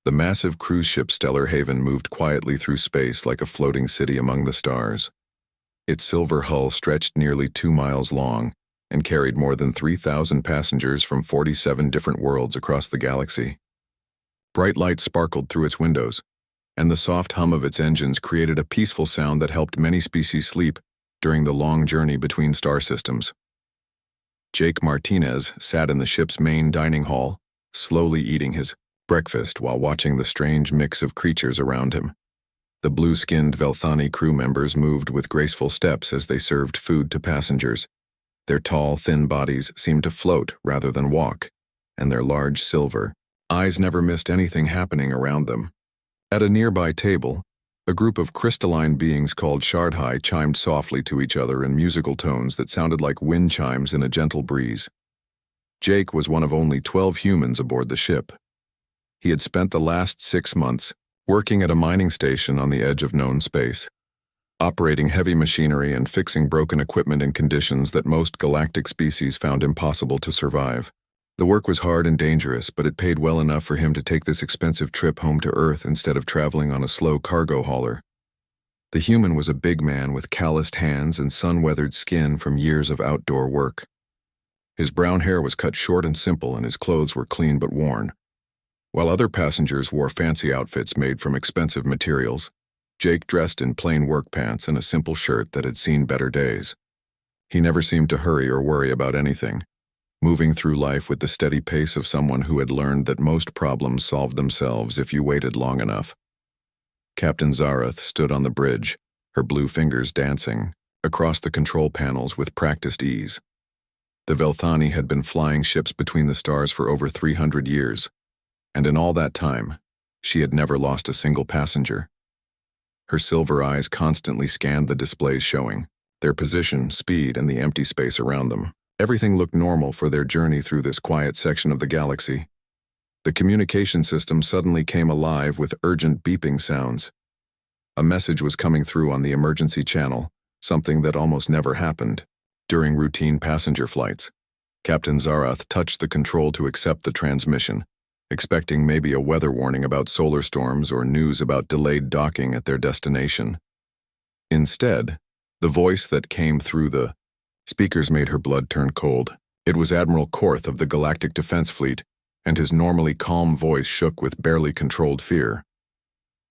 The massive cruise ship Stellar Haven moved quietly through space like a floating city among the stars. Its silver hull stretched nearly 2 miles long and carried more than 3,000 passengers from 47 different worlds across the galaxy. Bright lights sparkled through its windows, and the soft hum of its engines created a peaceful sound that helped many species sleep during the long journey between star systems. Jake Martinez sat in the ship's main dining hall, slowly eating his breakfast while watching the strange mix of creatures around him. The blue-skinned Velthani crew members moved with graceful steps as they served food to passengers. Their tall, thin bodies seemed to float rather than walk, and their large silver eyes never missed anything happening around them. At a nearby table, a group of crystalline beings called Shardhai chimed softly to each other in musical tones that sounded like wind chimes in a gentle breeze. Jake was one of only 12 humans aboard the ship. He had spent the last 6 months working at a mining station on the edge of known space, operating heavy machinery and fixing broken equipment in conditions that most galactic species found impossible to survive. The work was hard and dangerous, but it paid well enough for him to take this expensive trip home to Earth instead of traveling on a slow cargo hauler. The human was a big man with calloused hands and sun-weathered skin from years of outdoor work. His brown hair was cut short and simple, and his clothes were clean but worn. While other passengers wore fancy outfits made from expensive materials, Jake dressed in plain work pants and a simple shirt that had seen better days. He never seemed to hurry or worry about anything, moving through life with the steady pace of someone who had learned that most problems solved themselves if you waited long enough. Captain Zarath stood on the bridge, her blue fingers dancing across the control panels with practiced ease. The Velthani had been flying ships between the stars for over 300 years, and in all that time, she had never lost a single passenger. Her silver eyes constantly scanned the displays showing their position, speed, and the empty space around them. Everything looked normal for their journey through this quiet section of the galaxy. The communication system suddenly came alive with urgent beeping sounds. A message was coming through on the emergency channel, something that almost never happened during routine passenger flights. Captain Zarath touched the control to accept the transmission, expecting maybe a weather warning about solar storms or news about delayed docking at their destination. Instead, the voice that came through the speakers made her blood turn cold. It was Admiral Korth of the Galactic Defense Fleet, and his normally calm voice shook with barely controlled fear.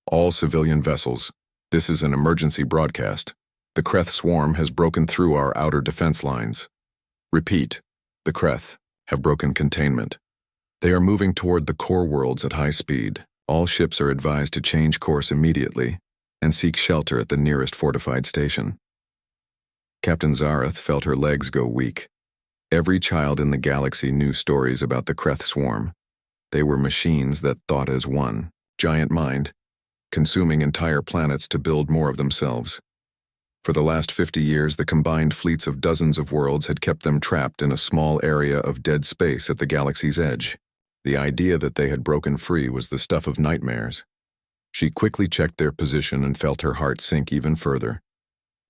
All civilian vessels, this is an emergency broadcast. The Kreth swarm has broken through our outer defense lines. Repeat, the Kreth have broken containment. They are moving toward the core worlds at high speed. All ships are advised to change course immediately and seek shelter at the nearest fortified station. Captain Zarath felt her legs go weak. Every child in the galaxy knew stories about the Kreth swarm. They were machines that thought as one giant mind, consuming entire planets to build more of themselves. For the last 50 years, the combined fleets of dozens of worlds had kept them trapped in a small area of dead space at the galaxy's edge. The idea that they had broken free was the stuff of nightmares. She quickly checked their position and felt her heart sink even further.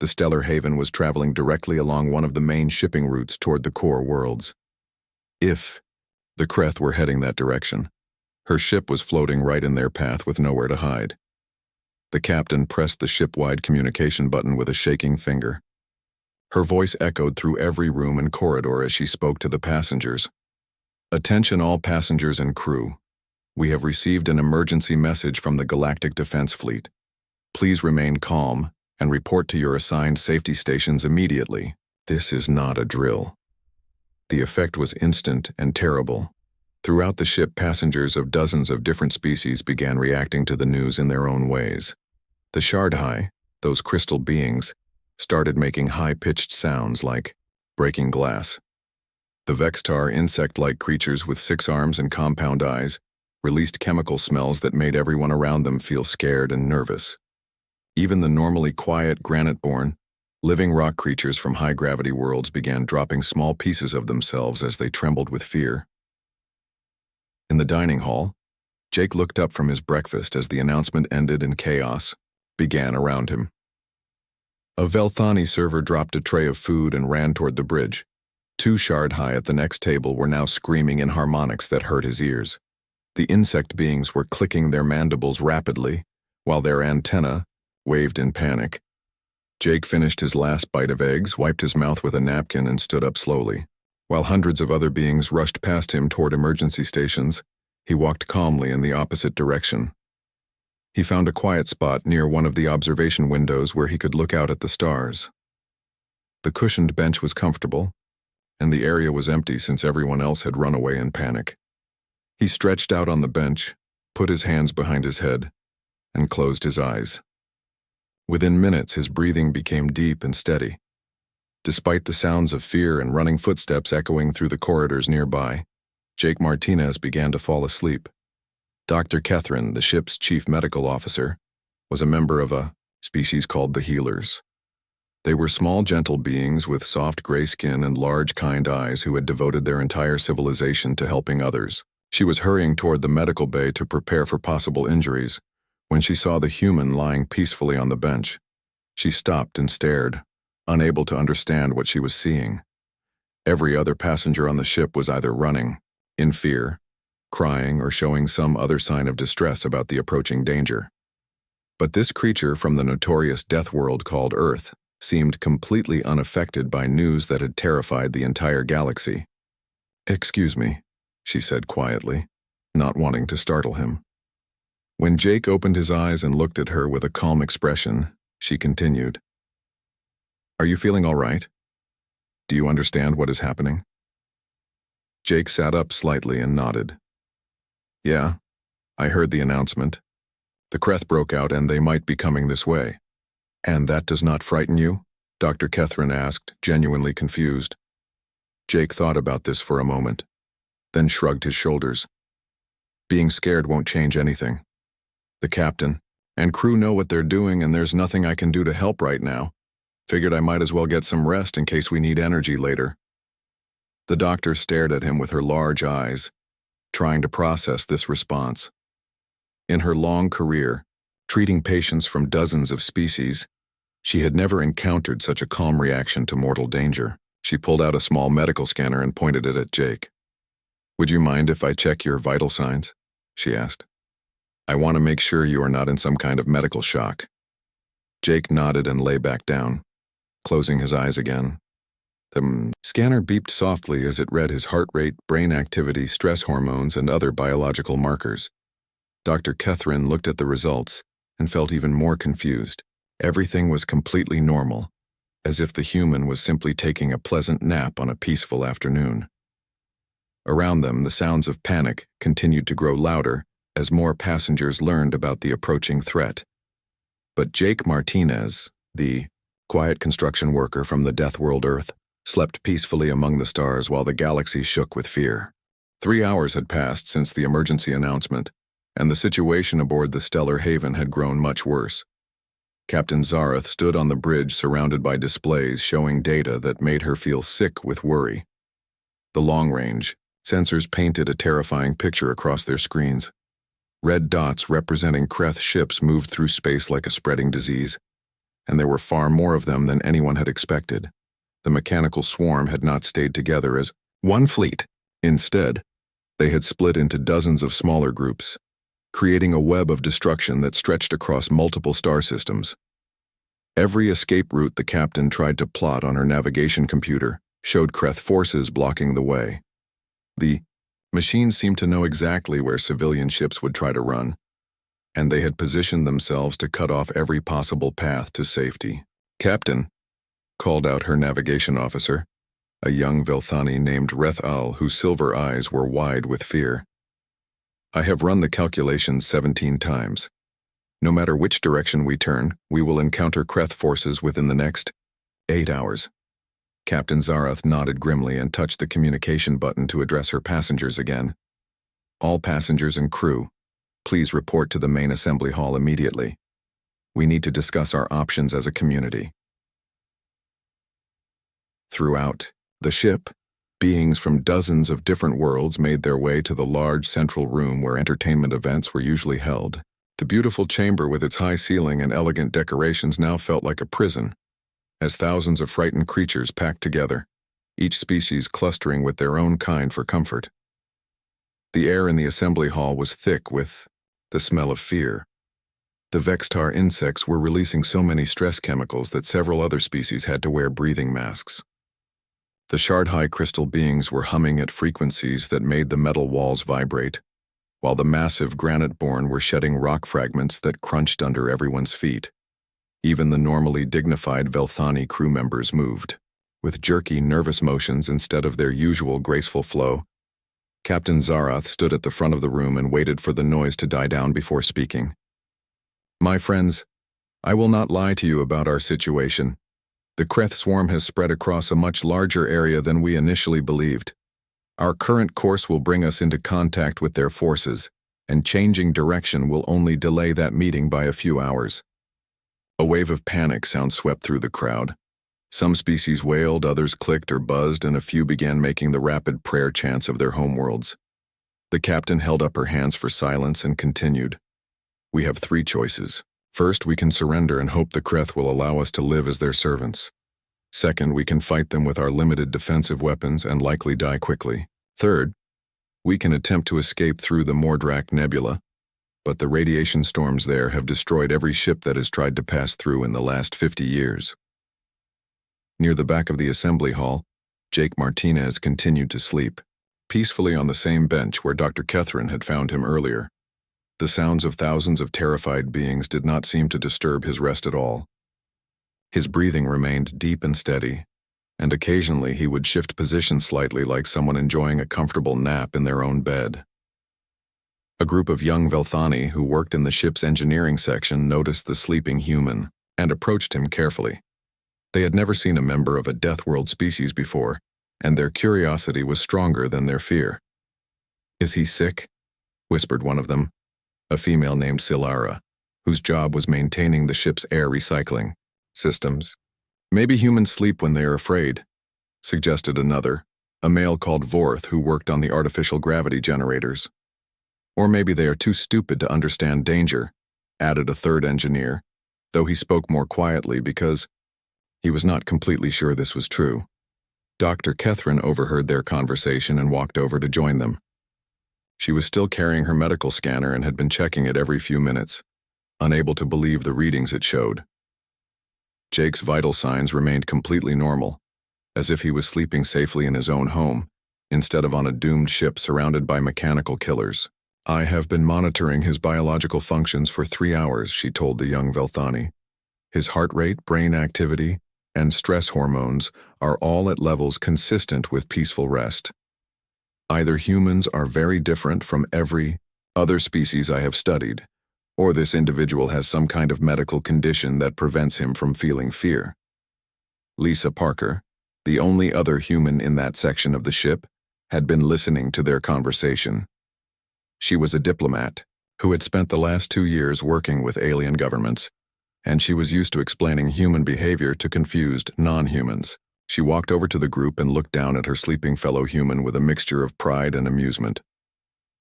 The Stellar Haven was traveling directly along one of the main shipping routes toward the core worlds. If the Kreth were heading that direction, her ship was floating right in their path with nowhere to hide. The captain pressed the ship-wide communication button with a shaking finger. Her voice echoed through every room and corridor as she spoke to the passengers. Attention all passengers and crew. We have received an emergency message from the Galactic Defense Fleet. Please remain calm and report to your assigned safety stations immediately. This is not a drill. The effect was instant and terrible. Throughout the ship, passengers of dozens of different species began reacting to the news in their own ways. The Shardhai, those crystal beings, started making high-pitched sounds like breaking glass. The Vextar, insect-like creatures with 6 arms and compound eyes, released chemical smells that made everyone around them feel scared and nervous. Even the normally quiet, granite-born, living rock creatures from high-gravity worlds began dropping small pieces of themselves as they trembled with fear. In the dining hall, Jake looked up from his breakfast as the announcement ended and chaos began around him. A Velthani server dropped a tray of food and ran toward the bridge. 2 Shardhai at the next table were now screaming in harmonics that hurt his ears. The insect beings were clicking their mandibles rapidly, while their antennae waved in panic. Jake finished his last bite of eggs, wiped his mouth with a napkin, and stood up slowly. While hundreds of other beings rushed past him toward emergency stations, he walked calmly in the opposite direction. He found a quiet spot near one of the observation windows where he could look out at the stars. The cushioned bench was comfortable, and the area was empty since everyone else had run away in panic. He stretched out on the bench, put his hands behind his head, and closed his eyes. Within minutes, his breathing became deep and steady. Despite the sounds of fear and running footsteps echoing through the corridors nearby, Jake Martinez began to fall asleep. Dr. Catherine, the ship's chief medical officer, was a member of a species called the Healers. They were small, gentle beings with soft gray skin and large, kind eyes who had devoted their entire civilization to helping others. She was hurrying toward the medical bay to prepare for possible injuries when she saw the human lying peacefully on the bench. She stopped and stared, unable to understand what she was seeing. Every other passenger on the ship was either running, in fear, crying, or showing some other sign of distress about the approaching danger. But this creature from the notorious death world called Earth seemed completely unaffected by news that had terrified the entire galaxy. "Excuse me," she said quietly, not wanting to startle him. When Jake opened his eyes and looked at her with a calm expression, she continued, "Are you feeling all right? Do you understand what is happening?" Jake sat up slightly and nodded. "Yeah, I heard the announcement. The Kreth broke out and they might be coming this way." "And that does not frighten you?" Dr. Catherine asked, genuinely confused. Jake thought about this for a moment, then shrugged his shoulders. "Being scared won't change anything. The captain and crew know what they're doing, and there's nothing I can do to help right now. Figured I might as well get some rest in case we need energy later." The doctor stared at him with her large eyes, trying to process this response. In her long career, treating patients from dozens of species, she had never encountered such a calm reaction to mortal danger. She pulled out a small medical scanner and pointed it at Jake. "Would you mind if I check your vital signs?" she asked. "I want to make sure you are not in some kind of medical shock." Jake nodded and lay back down, closing his eyes again. The scanner beeped softly as it read his heart rate, brain activity, stress hormones, and other biological markers. Dr. Catherine looked at the results and felt even more confused. Everything was completely normal, as if the human was simply taking a pleasant nap on a peaceful afternoon. Around them, the sounds of panic continued to grow louder as more passengers learned about the approaching threat. But Jake Martinez, the quiet construction worker from the death world Earth, slept peacefully among the stars while the galaxy shook with fear. 3 hours had passed since the emergency announcement, and the situation aboard the Stellar Haven had grown much worse. Captain Zareth stood on the bridge surrounded by displays showing data that made her feel sick with worry. The long-range sensors painted a terrifying picture across their screens. Red dots representing Kreth ships moved through space like a spreading disease, and there were far more of them than anyone had expected. The mechanical swarm had not stayed together as one fleet. Instead, they had split into dozens of smaller groups, creating a web of destruction that stretched across multiple star systems. Every escape route the captain tried to plot on her navigation computer showed Kreth forces blocking the way. The machines seemed to know exactly where civilian ships would try to run, and they had positioned themselves to cut off every possible path to safety. "Captain," called out her navigation officer, a young Velthani named Reth Al, whose silver eyes were wide with fear. "I have run the calculations 17 times. No matter which direction we turn, we will encounter Kreth forces within the next 8 hours. Captain Zareth nodded grimly and touched the communication button to address her passengers again. "All passengers and crew, please report to the main assembly hall immediately. We need to discuss our options as a community." Throughout the ship, beings from dozens of different worlds made their way to the large central room where entertainment events were usually held. The beautiful chamber with its high ceiling and elegant decorations now felt like a prison, as thousands of frightened creatures packed together, each species clustering with their own kind for comfort. The air in the assembly hall was thick with the smell of fear. The Vextar insects were releasing so many stress chemicals that several other species had to wear breathing masks. The shard-high crystal beings were humming at frequencies that made the metal walls vibrate, while the massive granite-born were shedding rock fragments that crunched under everyone's feet. Even the normally dignified Velthani crew members moved, with jerky, nervous motions instead of their usual graceful flow. Captain Zarath stood at the front of the room and waited for the noise to die down before speaking. My friends, I will not lie to you about our situation. The Kreth swarm has spread across a much larger area than we initially believed. Our current course will bring us into contact with their forces, and changing direction will only delay that meeting by a few hours. A wave of panic sound swept through the crowd. Some species wailed, others clicked or buzzed, and a few began making the rapid prayer chants of their homeworlds. The captain held up her hands for silence and continued. We have 3 choices. First, we can surrender and hope the Kreth will allow us to live as their servants. Second, we can fight them with our limited defensive weapons and likely die quickly. Third, we can attempt to escape through the Mordrak Nebula, but the radiation storms there have destroyed every ship that has tried to pass through in the last 50 years. Near the back of the assembly hall, Jake Martinez continued to sleep, peacefully on the same bench where Dr. Kethrin had found him earlier. The sounds of thousands of terrified beings did not seem to disturb his rest at all. His breathing remained deep and steady, and occasionally he would shift position slightly like someone enjoying a comfortable nap in their own bed. A group of young Velthani who worked in the ship's engineering section noticed the sleeping human and approached him carefully. They had never seen a member of a Deathworld species before, and their curiosity was stronger than their fear. Is he sick? Whispered one of them, a female named Silara, whose job was maintaining the ship's air recycling systems. Maybe humans sleep when they are afraid, suggested another, a male called Vorth who worked on the artificial gravity generators. Or maybe they are too stupid to understand danger, added a third engineer, though he spoke more quietly because he was not completely sure this was true. Dr. Kethrin overheard their conversation and walked over to join them. She was still carrying her medical scanner and had been checking it every few minutes, unable to believe the readings it showed. Jake's vital signs remained completely normal, as if he was sleeping safely in his own home, instead of on a doomed ship surrounded by mechanical killers. I have been monitoring his biological functions for 3 hours, she told the young Velthani. His heart rate, brain activity, and stress hormones are all at levels consistent with peaceful rest. Either humans are very different from every other species I have studied, or this individual has some kind of medical condition that prevents him from feeling fear. Lisa Parker, the only other human in that section of the ship, had been listening to their conversation. She was a diplomat who had spent the last 2 years working with alien governments, and she was used to explaining human behavior to confused non-humans. She walked over to the group and looked down at her sleeping fellow human with a mixture of pride and amusement.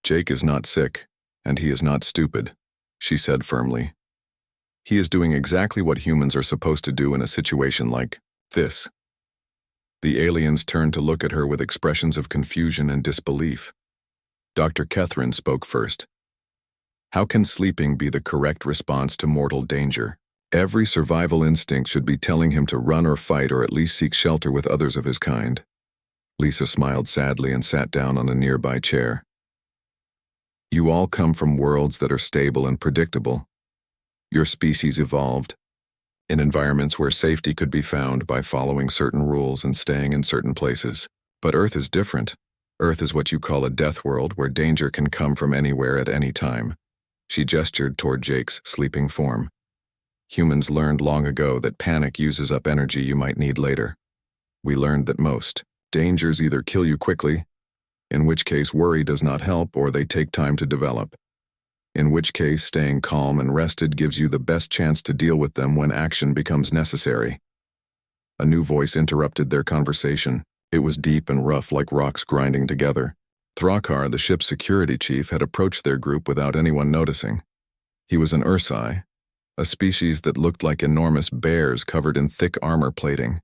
Jake is not sick, and he is not stupid, she said firmly. He is doing exactly what humans are supposed to do in a situation like this. The aliens turned to look at her with expressions of confusion and disbelief. Dr. Kethrin spoke first. How can sleeping be the correct response to mortal danger? Every survival instinct should be telling him to run or fight or at least seek shelter with others of his kind. Lisa smiled sadly and sat down on a nearby chair. You all come from worlds that are stable and predictable. Your species evolved in environments where safety could be found by following certain rules and staying in certain places. But Earth is different. Earth is what you call a death world where danger can come from anywhere at any time. She gestured toward Jake's sleeping form. Humans learned long ago that panic uses up energy you might need later. We learned that most dangers either kill you quickly, in which case worry does not help, or they take time to develop, in which case staying calm and rested gives you the best chance to deal with them when action becomes necessary. A new voice interrupted their conversation. It was deep and rough like rocks grinding together. Thrakar, the ship's security chief, had approached their group without anyone noticing. He was an Ursai, a species that looked like enormous bears covered in thick armor plating.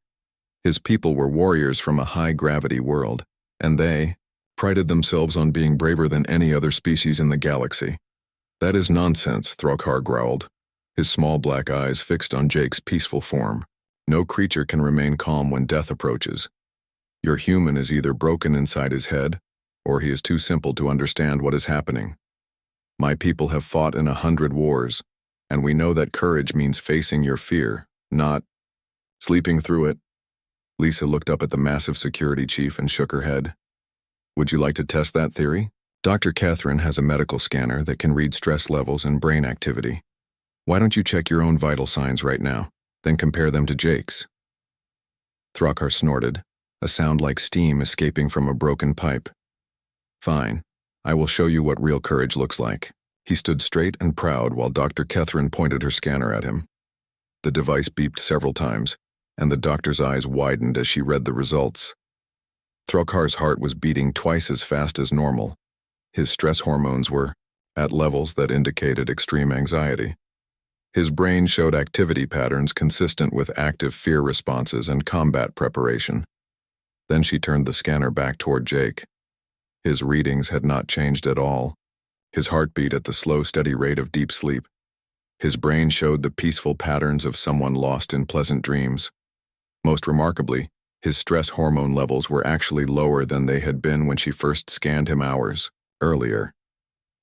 His people were warriors from a high-gravity world, and they, prided themselves on being braver than any other species in the galaxy. That is nonsense, Throkar growled, his small black eyes fixed on Jake's peaceful form. No creature can remain calm when death approaches. Your human is either broken inside his head, or he is too simple to understand what is happening. My people have fought in 100 wars, and we know that courage means facing your fear, not sleeping through it. Lisa looked up at the massive security chief and shook her head. Would you like to test that theory? Dr. Catherine has a medical scanner that can read stress levels and brain activity. Why don't you check your own vital signs right now, then compare them to Jake's? Throkar snorted, a sound like steam escaping from a broken pipe. Fine, I will show you what real courage looks like. He stood straight and proud while Dr. Catherine pointed her scanner at him. The device beeped several times, and the doctor's eyes widened as she read the results. Throkar's heart was beating twice as fast as normal. His stress hormones were at levels that indicated extreme anxiety. His brain showed activity patterns consistent with active fear responses and combat preparation. Then she turned the scanner back toward Jake. His readings had not changed at all. His heart beat at the slow, steady rate of deep sleep. His brain showed the peaceful patterns of someone lost in pleasant dreams. Most remarkably, his stress hormone levels were actually lower than they had been when she first scanned him hours earlier.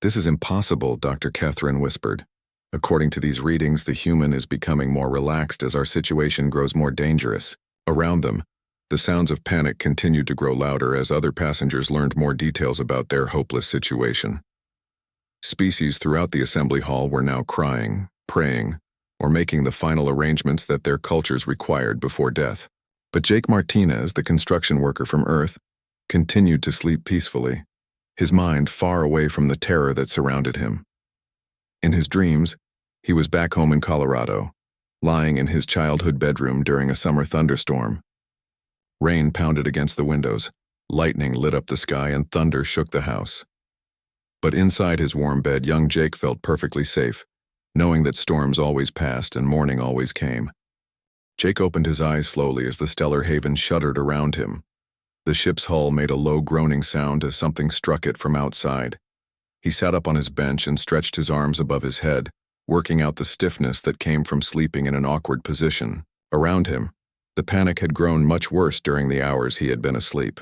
This is impossible, Dr. Catherine whispered. According to these readings, the human is becoming more relaxed as our situation grows more dangerous. Around them, the sounds of panic continued to grow louder as other passengers learned more details about their hopeless situation. Species throughout the assembly hall were now crying, praying, or making the final arrangements that their cultures required before death. But Jake Martinez, the construction worker from Earth, continued to sleep peacefully, his mind far away from the terror that surrounded him. In his dreams, he was back home in Colorado, lying in his childhood bedroom during a summer thunderstorm. Rain pounded against the windows, lightning lit up the sky, and thunder shook the house. But inside his warm bed, young Jake felt perfectly safe, knowing that storms always passed and morning always came. Jake opened his eyes slowly as the stellar haven shuddered around him. The ship's hull made a low groaning sound as something struck it from outside. He sat up on his bench and stretched his arms above his head, working out the stiffness that came from sleeping in an awkward position. Around him, the panic had grown much worse during the hours he had been asleep.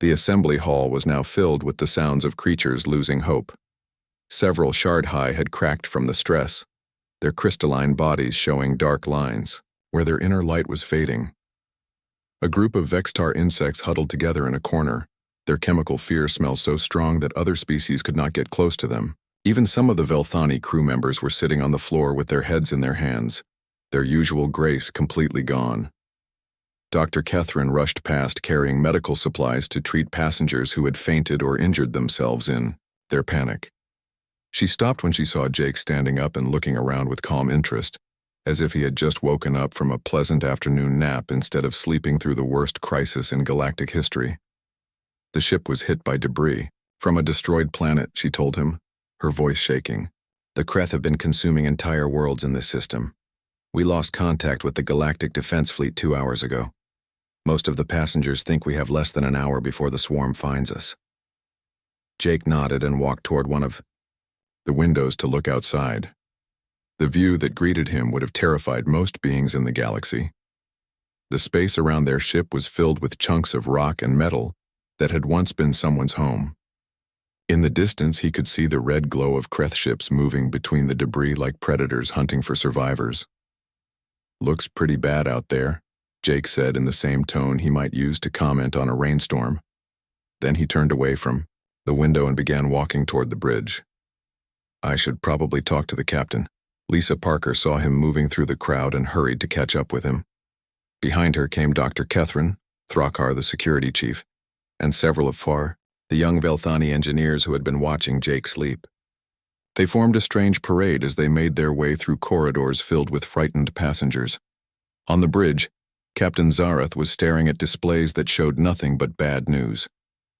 The assembly hall was now filled with the sounds of creatures losing hope. Several shard-high had cracked from the stress, their crystalline bodies showing dark lines, where their inner light was fading. A group of Vextar insects huddled together in a corner, their chemical fear smell so strong that other species could not get close to them. Even some of the Velthani crew members were sitting on the floor with their heads in their hands, their usual grace completely gone. Dr. Catherine rushed past carrying medical supplies to treat passengers who had fainted or injured themselves in their panic. She stopped when she saw Jake standing up and looking around with calm interest, as if he had just woken up from a pleasant afternoon nap instead of sleeping through the worst crisis in galactic history. The ship was hit by debris from a destroyed planet, she told him, her voice shaking. The Kreth have been consuming entire worlds in this system. We lost contact with the Galactic Defense Fleet 2 hours ago. Most of the passengers think we have less than an hour before the swarm finds us. Jake nodded and walked toward one of the windows to look outside. The view that greeted him would have terrified most beings in the galaxy. The space around their ship was filled with chunks of rock and metal that had once been someone's home. In the distance, he could see the red glow of Kreth ships moving between the debris like predators hunting for survivors. Looks pretty bad out there, Jake said in the same tone he might use to comment on a rainstorm. Then he turned away from the window and began walking toward the bridge. I should probably talk to the captain. Lisa Parker saw him moving through the crowd and hurried to catch up with him. Behind her came Dr. Catherine, Throkar the security chief, and several of FAR, the young Velthani engineers who had been watching Jake sleep. They formed a strange parade as they made their way through corridors filled with frightened passengers. On the bridge, Captain Zarath was staring at displays that showed nothing but bad news.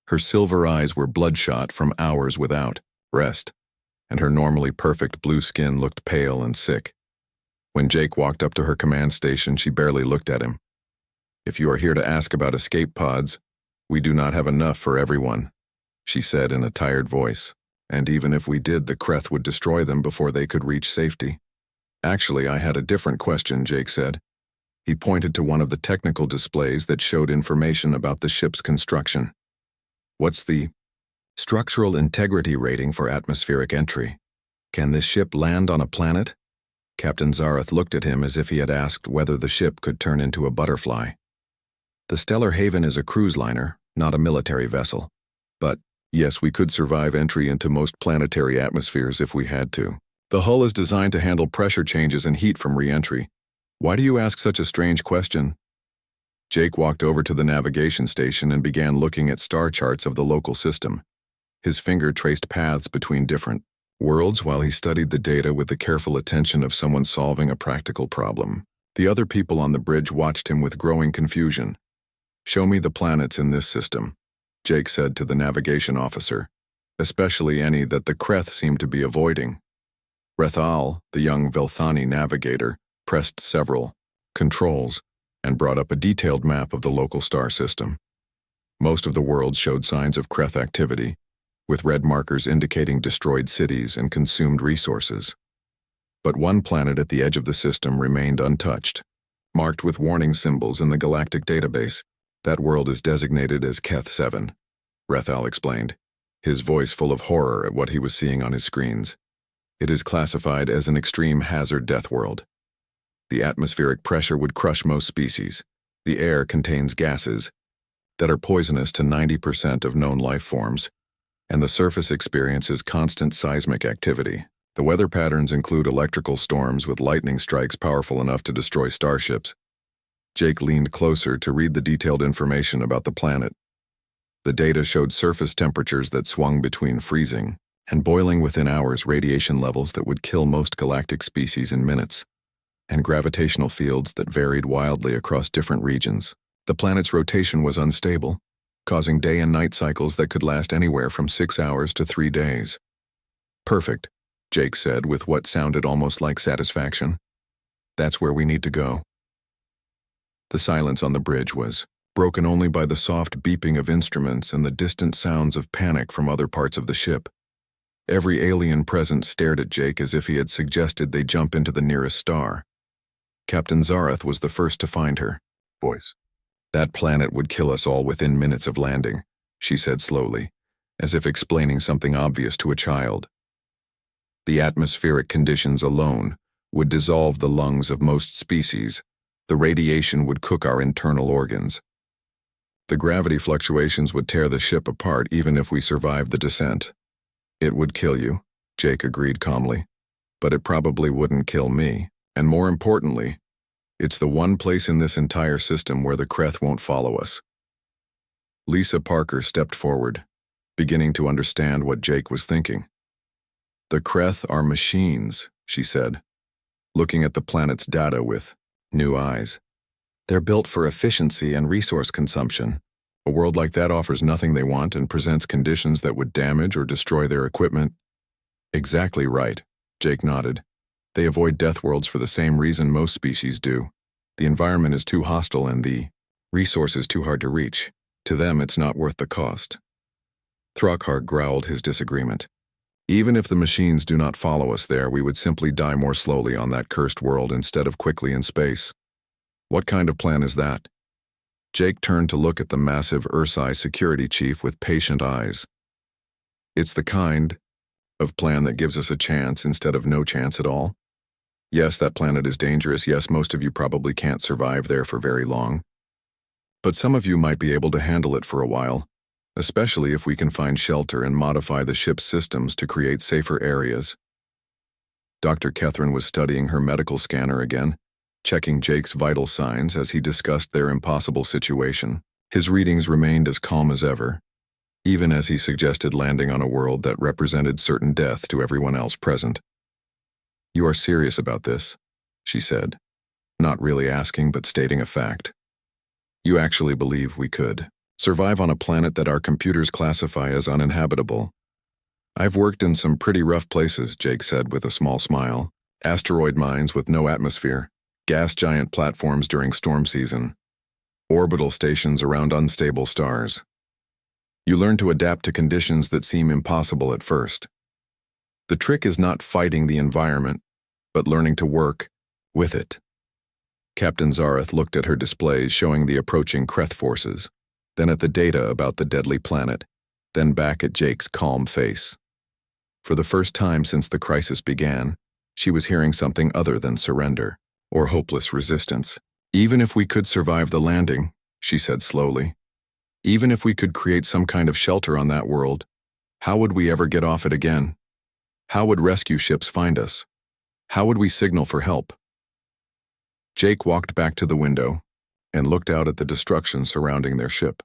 Her silver eyes were bloodshot from hours without rest, and her normally perfect blue skin looked pale and sick. When Jake walked up to her command station, she barely looked at him. If you are here to ask about escape pods, we do not have enough for everyone, she said in a tired voice. And even if we did, the Kreth would destroy them before they could reach safety. Actually, I had a different question, Jake said. He pointed to one of the technical displays that showed information about the ship's construction. What's the structural integrity rating for atmospheric entry? Can this ship land on a planet? Captain Zareth looked at him as if he had asked whether the ship could turn into a butterfly. The Stellar Haven is a cruise liner, not a military vessel. But, yes, we could survive entry into most planetary atmospheres if we had to. The hull is designed to handle pressure changes and heat from re-entry. Why do you ask such a strange question? Jake walked over to the navigation station and began looking at star charts of the local system. His finger traced paths between different worlds while he studied the data with the careful attention of someone solving a practical problem. The other people on the bridge watched him with growing confusion. Show me the planets in this system, Jake said to the navigation officer, especially any that the Kreth seemed to be avoiding. Rethal, the young Velthani navigator, pressed several controls and brought up a detailed map of the local star system. Most of the worlds showed signs of Kreth activity, with red markers indicating destroyed cities and consumed resources. But one planet at the edge of the system remained untouched, marked with warning symbols in the galactic database. That world is designated as Keth 7, Rethal explained, his voice full of horror at what he was seeing on his screens. It is classified as an extreme hazard death world. The atmospheric pressure would crush most species. The air contains gases that are poisonous to 90% of known life forms, and the surface experiences constant seismic activity. The weather patterns include electrical storms with lightning strikes powerful enough to destroy starships. Jake leaned closer to read the detailed information about the planet. The data showed surface temperatures that swung between freezing and boiling within hours, radiation levels that would kill most galactic species in minutes, and gravitational fields that varied wildly across different regions. The planet's rotation was unstable, causing day and night cycles that could last anywhere from 6 hours to 3 days. Perfect, Jake said with what sounded almost like satisfaction. That's where we need to go. The silence on the bridge was broken only by the soft beeping of instruments and the distant sounds of panic from other parts of the ship. Every alien present stared at Jake as if he had suggested they jump into the nearest star. Captain Zareth was the first to find her. Voice. That planet would kill us all within minutes of landing, she said slowly, as if explaining something obvious to a child. The atmospheric conditions alone would dissolve the lungs of most species. The radiation would cook our internal organs. The gravity fluctuations would tear the ship apart even if we survived the descent. It would kill you, Jake agreed calmly, but it probably wouldn't kill me. And more importantly, it's the one place in this entire system where the Kreth won't follow us. Lisa Parker stepped forward, beginning to understand what Jake was thinking. The Kreth are machines, she said, looking at the planet's data with new eyes. They're built for efficiency and resource consumption. A world like that offers nothing they want and presents conditions that would damage or destroy their equipment. Exactly right, Jake nodded. They avoid death worlds for the same reason most species do. The environment is too hostile and the resources too hard to reach. To them, it's not worth the cost. Throckheart growled his disagreement. Even if the machines do not follow us there, we would simply die more slowly on that cursed world instead of quickly in space. What kind of plan is that? Jake turned to look at the massive Ursai security chief with patient eyes. It's the kind of plan that gives us a chance instead of no chance at all. Yes, that planet is dangerous. Yes, most of you probably can't survive there for very long. But some of you might be able to handle it for a while, especially if we can find shelter and modify the ship's systems to create safer areas. Dr. Catherine was studying her medical scanner again, checking Jake's vital signs as he discussed their impossible situation. His readings remained as calm as ever, even as he suggested landing on a world that represented certain death to everyone else present. You are serious about this, she said, not really asking but stating a fact. You actually believe we could survive on a planet that our computers classify as uninhabitable? I've worked in some pretty rough places, Jake said with a small smile. Asteroid mines with no atmosphere, gas giant platforms during storm season, orbital stations around unstable stars. You learn to adapt to conditions that seem impossible at first. The trick is not fighting the environment, but learning to work with it. Captain Zareth looked at her displays showing the approaching Kreth forces, then at the data about the deadly planet, then back at Jake's calm face. For the first time since the crisis began, she was hearing something other than surrender or hopeless resistance. Even if we could survive the landing, she said slowly, even if we could create some kind of shelter on that world, how would we ever get off it again? How would rescue ships find us? How would we signal for help? Jake walked back to the window and looked out at the destruction surrounding their ship.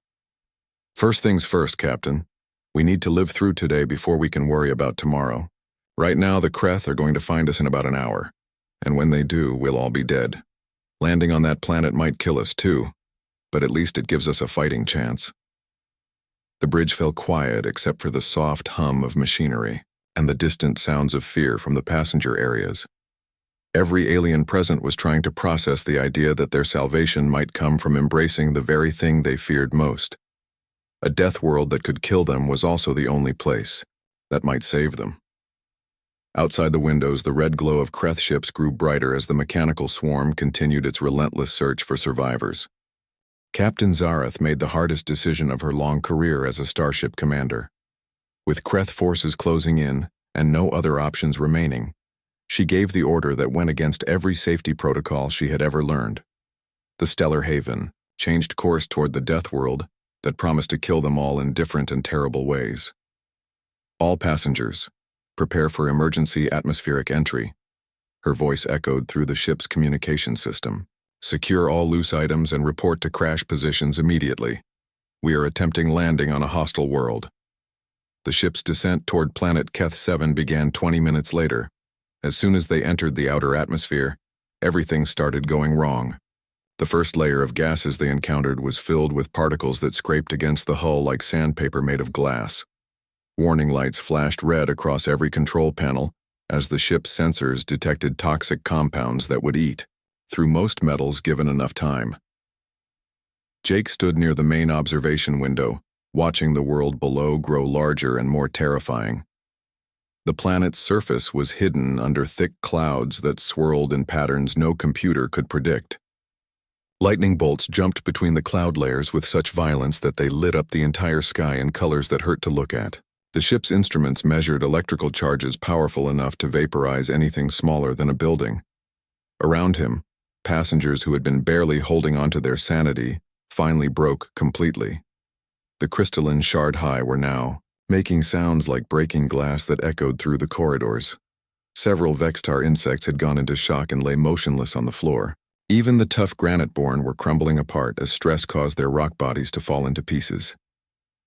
First things first, Captain. We need to live through today before we can worry about tomorrow. Right now, the Kreth are going to find us in about an hour, and when they do, we'll all be dead. Landing on that planet might kill us too, but at least it gives us a fighting chance. The bridge fell quiet except for the soft hum of machinery and the distant sounds of fear from the passenger areas. Every alien present was trying to process the idea that their salvation might come from embracing the very thing they feared most. A death world that could kill them was also the only place that might save them. Outside the windows, the red glow of Kreth ships grew brighter as the mechanical swarm continued its relentless search for survivors. Captain Zareth made the hardest decision of her long career as a starship commander. With Kreth forces closing in and no other options remaining, she gave the order that went against every safety protocol she had ever learned. The Stellar Haven changed course toward the death world that promised to kill them all in different and terrible ways. All passengers, prepare for emergency atmospheric entry. Her voice echoed through the ship's communication system. Secure all loose items and report to crash positions immediately. We are attempting landing on a hostile world. The ship's descent toward planet Keth 7 began 20 minutes later. As soon as they entered the outer atmosphere, everything started going wrong. The first layer of gases they encountered was filled with particles that scraped against the hull like sandpaper made of glass. Warning lights flashed red across every control panel as the ship's sensors detected toxic compounds that would eat through most metals given enough time. Jake stood near the main observation window, watching the world below grow larger and more terrifying. The planet's surface was hidden under thick clouds that swirled in patterns no computer could predict. Lightning bolts jumped between the cloud layers with such violence that they lit up the entire sky in colors that hurt to look at. The ship's instruments measured electrical charges powerful enough to vaporize anything smaller than a building. Around him, passengers who had been barely holding onto their sanity finally broke completely. The crystalline shard high were now making sounds like breaking glass that echoed through the corridors. Several Vextar insects had gone into shock and lay motionless on the floor. Even the tough granite-born were crumbling apart as stress caused their rock bodies to fall into pieces.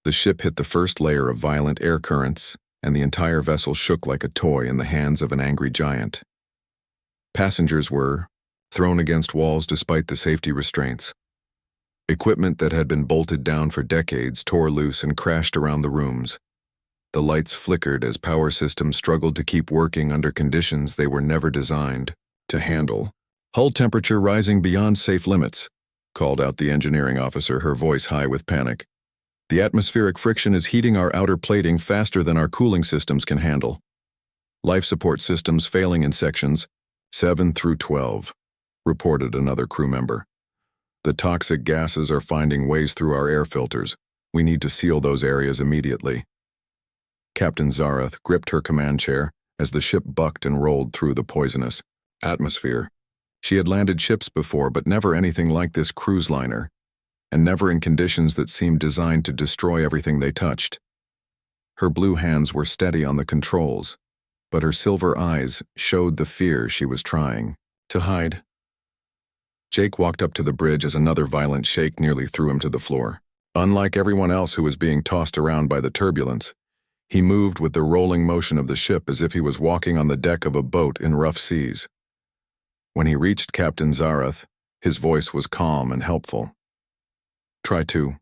The ship hit the first layer of violent air currents, and the entire vessel shook like a toy in the hands of an angry giant. Passengers were thrown against walls despite the safety restraints. Equipment that had been bolted down for decades tore loose and crashed around the rooms. The lights flickered as power systems struggled to keep working under conditions they were never designed to handle. Hull temperature rising beyond safe limits, called out the engineering officer, her voice high with panic. The atmospheric friction is heating our outer plating faster than our cooling systems can handle. Life support systems failing in sections 7 through 12, reported another crew member. The toxic gases are finding ways through our air filters. We need to seal those areas immediately. Captain Zareth gripped her command chair as the ship bucked and rolled through the poisonous atmosphere. She had landed ships before, but never anything like this cruise liner, and never in conditions that seemed designed to destroy everything they touched. Her blue hands were steady on the controls, but her silver eyes showed the fear she was trying to hide. Jake walked up to the bridge as another violent shake nearly threw him to the floor. Unlike everyone else who was being tossed around by the turbulence, he moved with the rolling motion of the ship as if he was walking on the deck of a boat in rough seas. When he reached Captain Zareth, his voice was calm and helpful. Try to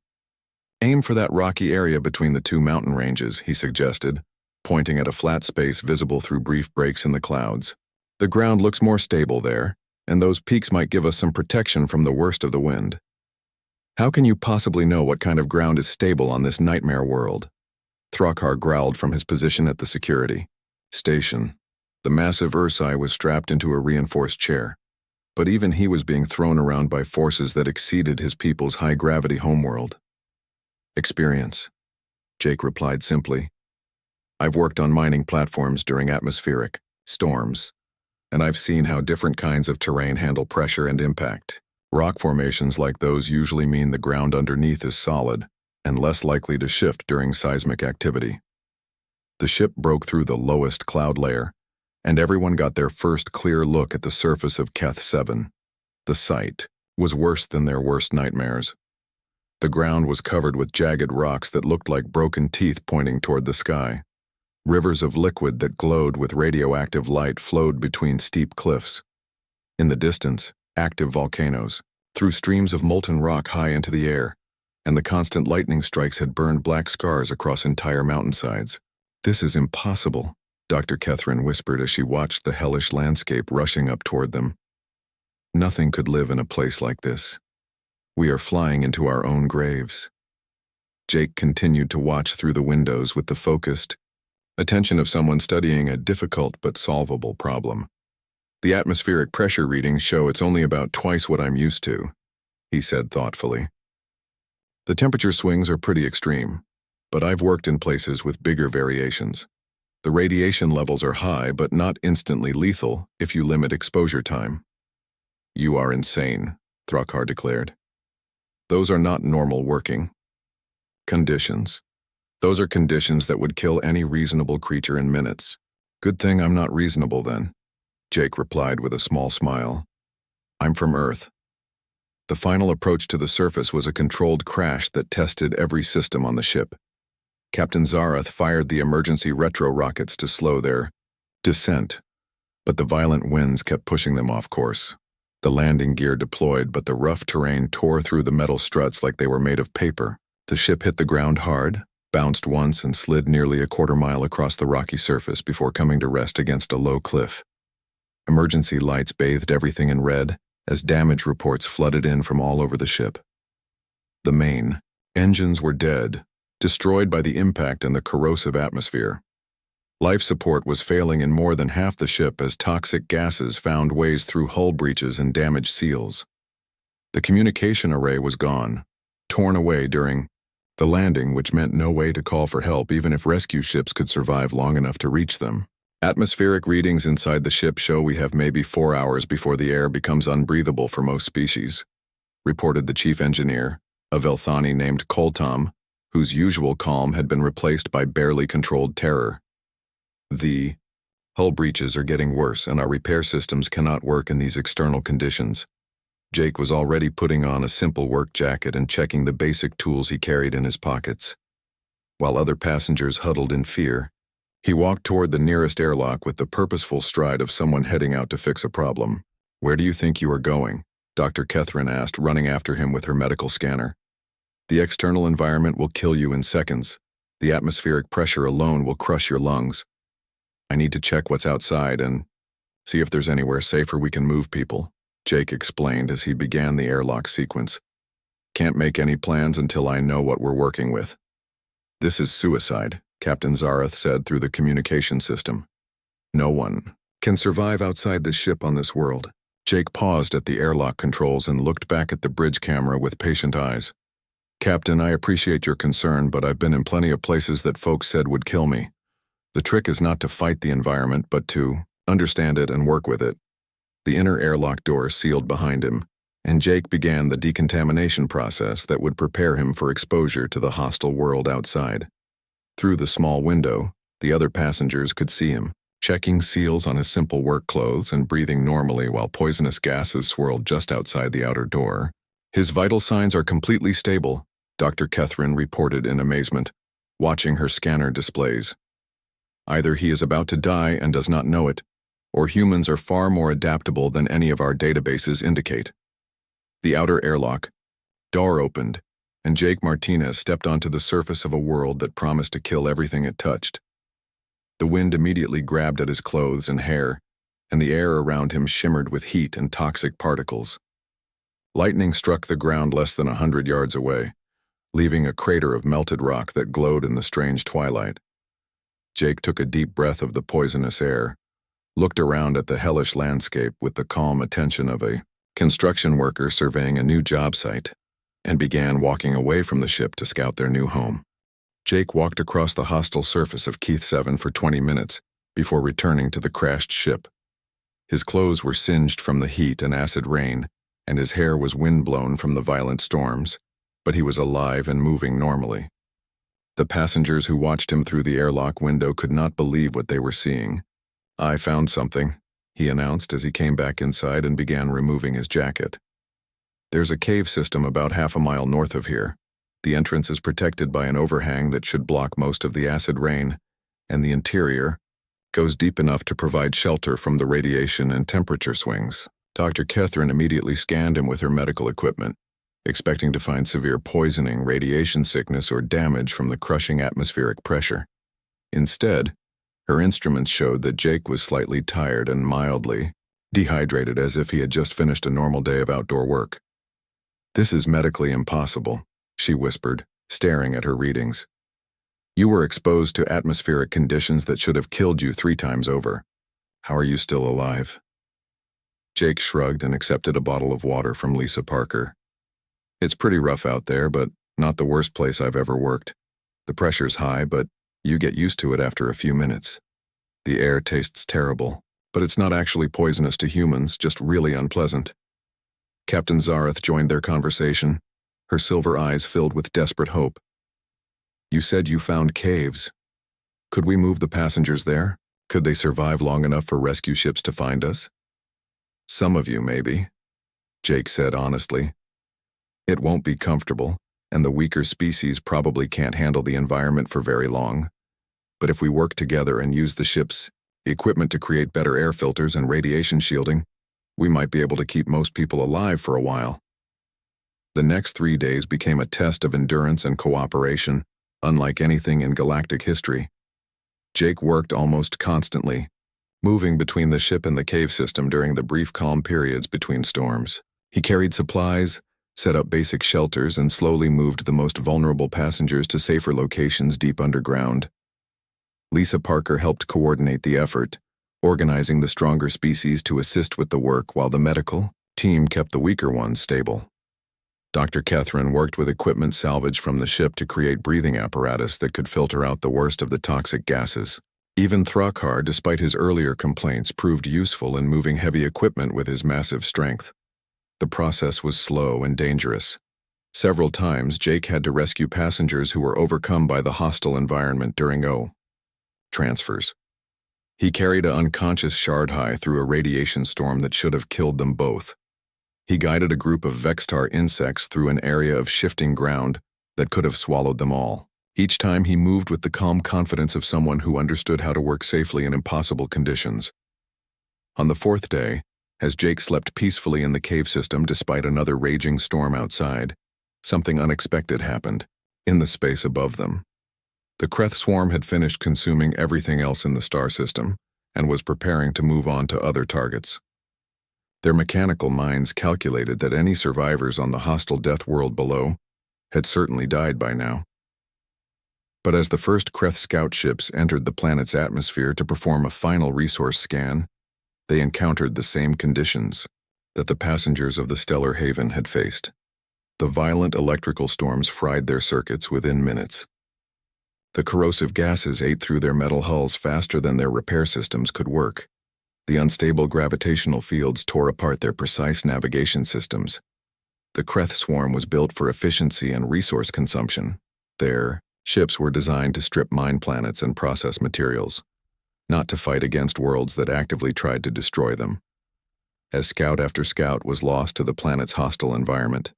aim for that rocky area between the two mountain ranges, he suggested, pointing at a flat space visible through brief breaks in the clouds. The ground looks more stable there, and those peaks might give us some protection from the worst of the wind. How can you possibly know what kind of ground is stable on this nightmare world? Throckar growled from his position at the security station. The massive Ursai was strapped into a reinforced chair, but even he was being thrown around by forces that exceeded his people's high-gravity homeworld. Experience, Jake replied simply. I've worked on mining platforms during atmospheric storms, and I've seen how different kinds of terrain handle pressure and impact. Rock formations like those usually mean the ground underneath is solid and less likely to shift during seismic activity. The ship broke through the lowest cloud layer, and everyone got their first clear look at the surface of Keth 7. The sight was worse than their worst nightmares. The ground was covered with jagged rocks that looked like broken teeth pointing toward the sky. Rivers of liquid that glowed with radioactive light flowed between steep cliffs. In the distance, active volcanoes threw streams of molten rock high into the air, and the constant lightning strikes had burned black scars across entire mountainsides. This is impossible, Dr. Catherine whispered as she watched the hellish landscape rushing up toward them. Nothing could live in a place like this. We are flying into our own graves. Jake continued to watch through the windows with the focused attention of someone studying a difficult but solvable problem. The atmospheric pressure readings show it's only about twice what I'm used to, he said thoughtfully. The temperature swings are pretty extreme, but I've worked in places with bigger variations. The radiation levels are high but not instantly lethal if you limit exposure time. You are insane, Throckar declared. Those are not normal working conditions. Those are conditions that would kill any reasonable creature in minutes. Good thing I'm not reasonable then, Jake replied with a small smile. I'm from Earth. The final approach to the surface was a controlled crash that tested every system on the ship. Captain Zarath fired the emergency retro rockets to slow their descent, but the violent winds kept pushing them off course. The landing gear deployed, but the rough terrain tore through the metal struts like they were made of paper. The ship hit the ground hard, bounced once, and slid nearly a quarter-mile across the rocky surface before coming to rest against a low cliff. Emergency lights bathed everything in red as damage reports flooded in from all over the ship. The main engines were dead, destroyed by the impact and the corrosive atmosphere. Life support was failing in more than half the ship as toxic gases found ways through hull breaches and damaged seals. The communication array was gone, torn away during the landing, which meant no way to call for help even if rescue ships could survive long enough to reach them. Atmospheric readings inside the ship show we have maybe 4 hours before the air becomes unbreathable for most species, reported the chief engineer, a Velthani named Koltam, whose usual calm had been replaced by barely controlled terror. The hull breaches are getting worse and our repair systems cannot work in these external conditions. Jake was already putting on a simple work jacket and checking the basic tools he carried in his pockets. While other passengers huddled in fear, he walked toward the nearest airlock with the purposeful stride of someone heading out to fix a problem. Where do you think you are going? Dr. Catherine asked, running after him with her medical scanner. The external environment will kill you in seconds. The atmospheric pressure alone will crush your lungs. I need to check what's outside and see if there's anywhere safer we can move people, Jake explained as he began the airlock sequence. Can't make any plans until I know what we're working with. This is suicide, Captain Zarath said through the communication system. No one can survive outside the ship on this world. Jake paused at the airlock controls and looked back at the bridge camera with patient eyes. Captain, I appreciate your concern, but I've been in plenty of places that folks said would kill me. The trick is not to fight the environment, but to understand it and work with it. The inner airlock door sealed behind him, and Jake began the decontamination process that would prepare him for exposure to the hostile world outside. Through the small window, the other passengers could see him, checking seals on his simple work clothes and breathing normally while poisonous gases swirled just outside the outer door. His vital signs are completely stable, Dr. Catherine reported in amazement, watching her scanner displays. Either he is about to die and does not know it, or humans are far more adaptable than any of our databases indicate. The outer airlock door opened, and Jake Martinez stepped onto the surface of a world that promised to kill everything it touched. The wind immediately grabbed at his clothes and hair, and the air around him shimmered with heat and toxic particles. Lightning struck the ground less than 100 yards away, leaving a crater of melted rock that glowed in the strange twilight. Jake took a deep breath of the poisonous air, looked around at the hellish landscape with the calm attention of a construction worker surveying a new job site, and began walking away from the ship to scout their new home. Jake walked across the hostile surface of Keith 7 for 20 minutes before returning to the crashed ship. His clothes were singed from the heat and acid rain, and his hair was windblown from the violent storms, but he was alive and moving normally. The passengers who watched him through the airlock window could not believe what they were seeing. "I found something," he announced as he came back inside and began removing his jacket. "There's a cave system about half a mile north of here. The entrance is protected by an overhang that should block most of the acid rain, and the interior goes deep enough to provide shelter from the radiation and temperature swings." Dr. Catherine immediately scanned him with her medical equipment, expecting to find severe poisoning, radiation sickness, or damage from the crushing atmospheric pressure. Instead, her instruments showed that Jake was slightly tired and mildly dehydrated, as if he had just finished a normal day of outdoor work. "This is medically impossible," she whispered, staring at her readings. "You were exposed to atmospheric conditions that should have killed you 3 times over. How are you still alive?" Jake shrugged and accepted a bottle of water from Lisa Parker. "It's pretty rough out there, but not the worst place I've ever worked. The pressure's high, but you get used to it after a few minutes. The air tastes terrible, but it's not actually poisonous to humans, just really unpleasant." Captain Zareth joined their conversation, her silver eyes filled with desperate hope. "You said you found caves. Could we move the passengers there? Could they survive long enough for rescue ships to find us?" "Some of you, maybe," Jake said honestly. "It won't be comfortable, and the weaker species probably can't handle the environment for very long. But if we work together and use the ship's equipment to create better air filters and radiation shielding, we might be able to keep most people alive for a while." The next 3 days became a test of endurance and cooperation, unlike anything in galactic history. Jake worked almost constantly, moving between the ship and the cave system during the brief calm periods between storms. He carried supplies, set up basic shelters, and slowly moved the most vulnerable passengers to safer locations deep underground. Lisa Parker helped coordinate the effort, organizing the stronger species to assist with the work while the medical team kept the weaker ones stable. Dr. Catherine worked with equipment salvaged from the ship to create breathing apparatus that could filter out the worst of the toxic gases. Even Thrakar, despite his earlier complaints, proved useful in moving heavy equipment with his massive strength. The process was slow and dangerous. Several times, Jake had to rescue passengers who were overcome by the hostile environment during transfers. He carried an unconscious Shardhai through a radiation storm that should have killed them both. He guided a group of Vextar insects through an area of shifting ground that could have swallowed them all. Each time he moved with the calm confidence of someone who understood how to work safely in impossible conditions. On the 4th day, as Jake slept peacefully in the cave system despite another raging storm outside, something unexpected happened, in the space above them. The Kreth swarm had finished consuming everything else in the star system and was preparing to move on to other targets. Their mechanical minds calculated that any survivors on the hostile death world below had certainly died by now. But as the first Kreth scout ships entered the planet's atmosphere to perform a final resource scan, they encountered the same conditions that the passengers of the Stellar Haven had faced. The violent electrical storms fried their circuits within minutes. The corrosive gases ate through their metal hulls faster than their repair systems could work. The unstable gravitational fields tore apart their precise navigation systems. The Kreth swarm was built for efficiency and resource consumption. Their ships were designed to strip mine planets and process materials, not to fight against worlds that actively tried to destroy them. As scout after scout was lost to the planet's hostile environment,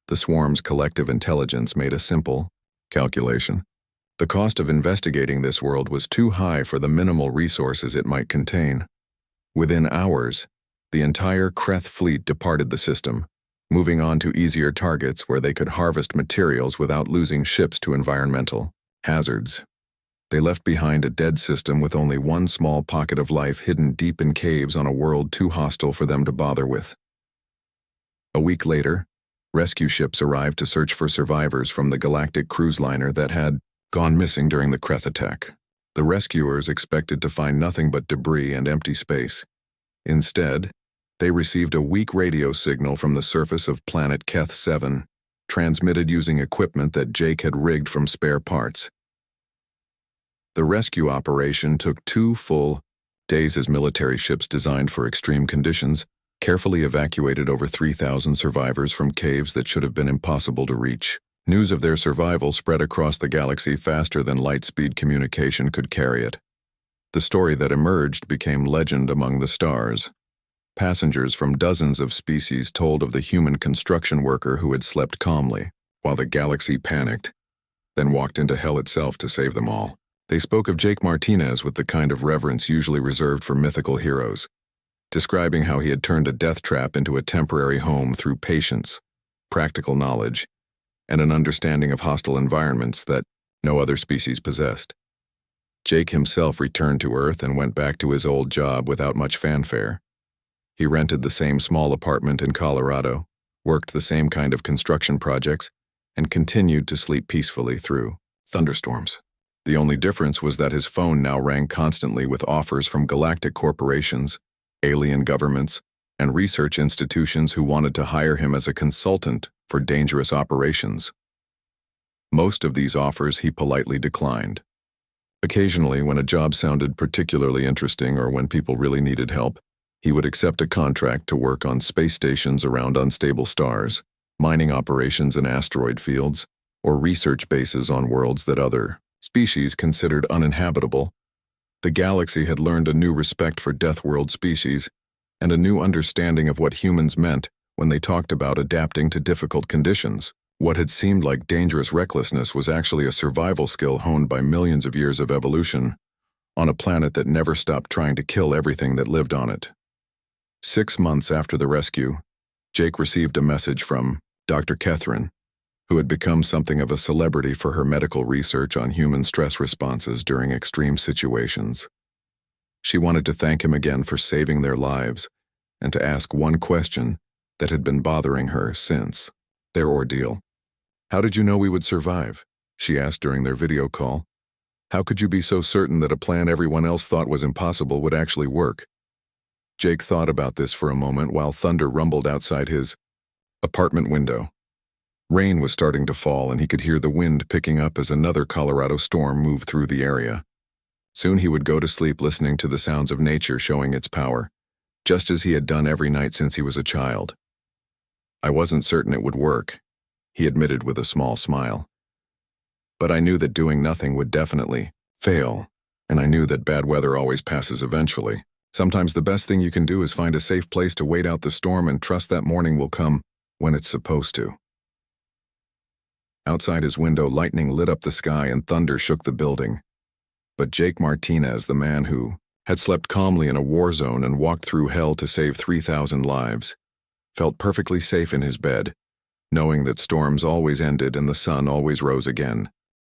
the swarm's collective intelligence made a simple calculation. The cost of investigating this world was too high for the minimal resources it might contain. Within hours, the entire Kreth fleet departed the system, moving on to easier targets where they could harvest materials without losing ships to environmental hazards. They left behind a dead system with only one small pocket of life hidden deep in caves on a world too hostile for them to bother with. A week later, rescue ships arrived to search for survivors from the Galactic cruise liner that had gone missing during the Kreth attack. The rescuers expected to find nothing but debris and empty space. Instead, they received a weak radio signal from the surface of planet Keth 7, transmitted using equipment that Jake had rigged from spare parts. The rescue operation took 2 full days as military ships designed for extreme conditions carefully evacuated over 3,000 survivors from caves that should have been impossible to reach. News of their survival spread across the galaxy faster than light-speed communication could carry it. The story that emerged became legend among the stars. Passengers from dozens of species told of the human construction worker who had slept calmly, while the galaxy panicked, then walked into hell itself to save them all. They spoke of Jake Martinez with the kind of reverence usually reserved for mythical heroes, describing how he had turned a death trap into a temporary home through patience, practical knowledge, and an understanding of hostile environments that no other species possessed. Jake himself returned to Earth and went back to his old job without much fanfare. He rented the same small apartment in Colorado, worked the same kind of construction projects, and continued to sleep peacefully through thunderstorms. The only difference was that his phone now rang constantly with offers from galactic corporations, alien governments, and research institutions who wanted to hire him as a consultant for dangerous operations. Most of these offers he politely declined. Occasionally, when a job sounded particularly interesting or when people really needed help, he would accept a contract to work on space stations around unstable stars, mining operations in asteroid fields, or research bases on worlds that other species considered uninhabitable. The galaxy had learned a new respect for Deathworld species and a new understanding of what humans meant when they talked about adapting to difficult conditions. What had seemed like dangerous recklessness was actually a survival skill honed by millions of years of evolution on a planet that never stopped trying to kill everything that lived on it. 6 months after the rescue, Jake received a message from Dr. Catherine, who had become something of a celebrity for her medical research on human stress responses during extreme situations. She wanted to thank him again for saving their lives and to ask one question that had been bothering her since their ordeal. "How did you know we would survive?" she asked during their video call. "How could you be so certain that a plan everyone else thought was impossible would actually work?" Jake thought about this for a moment while thunder rumbled outside his apartment window. Rain was starting to fall and he could hear the wind picking up as another Colorado storm moved through the area. Soon he would go to sleep listening to the sounds of nature showing its power, just as he had done every night since he was a child. "I wasn't certain it would work," he admitted with a small smile. "But I knew that doing nothing would definitely fail, and I knew that bad weather always passes eventually. Sometimes the best thing you can do is find a safe place to wait out the storm and trust that morning will come when it's supposed to." Outside his window, lightning lit up the sky and thunder shook the building. But Jake Martinez, the man who had slept calmly in a war zone and walked through hell to save 3,000 lives, felt perfectly safe in his bed, knowing that storms always ended and the sun always rose again.